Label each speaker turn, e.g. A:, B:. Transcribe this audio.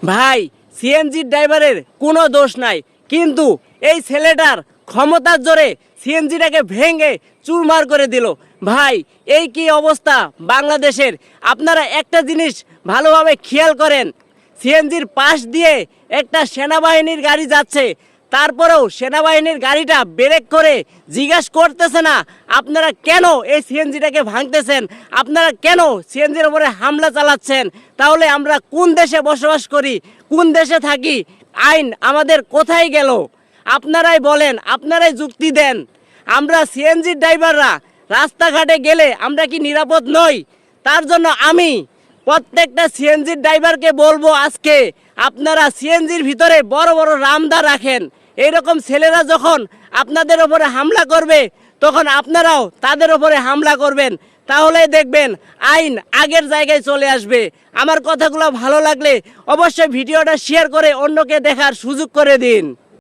A: ভাই, সিএনজি ড্রাইভারের কোনো দোষ নাই, কিন্তু এই ছেলেটার ক্ষমতার জোরে সিএনজিটাকে ভেঙে চুরমার করে দিল। ভাই, এই কি অবস্থা বাংলাদেশের! আপনারা একটা জিনিস ভালোভাবে খেয়াল করেন, সিএনজির পাশ দিয়ে একটা সেনাবাহিনীর গাড়ি যাচ্ছে, তারপরেও সেনাবাহিনীর গাড়িটা ব্রেক করে জিজ্ঞাসা করতেছে না আপনারা কেন এই সিএনজিটাকে ভাঙতেছেন, আপনারা কেন সিএনজির উপরে হামলা চালাচ্ছেন। তাহলে আমরা কোন দেশে বসবাস করি, কোন দেশে থাকি? আইন আমাদের কোথায় গেল? আপনারাই বলেন, আপনারাই যুক্তি দেন। আমরা সিএনজি ড্রাইভাররা রাস্তাঘাটে গেলে আমরা কি নিরাপদ নই? তার জন্য আমি প্রত্যেকটা সিএনজির ড্রাইভারকে বলবো, আজকে আপনারা সিএনজির ভিতরে বড় বড় রামদা রাখেন। এইরকম ছেলেরা যখন আপনাদের ওপরে হামলা করবে, তখন আপনারাও তাদের ওপরে হামলা করবেন। তাহলেই দেখবেন আইন আগের জায়গায় চলে আসবে। আমার কথাগুলো ভালো লাগলে অবশ্যই ভিডিওটা শেয়ার করে অন্যকে দেখার সুযোগ করে দিন।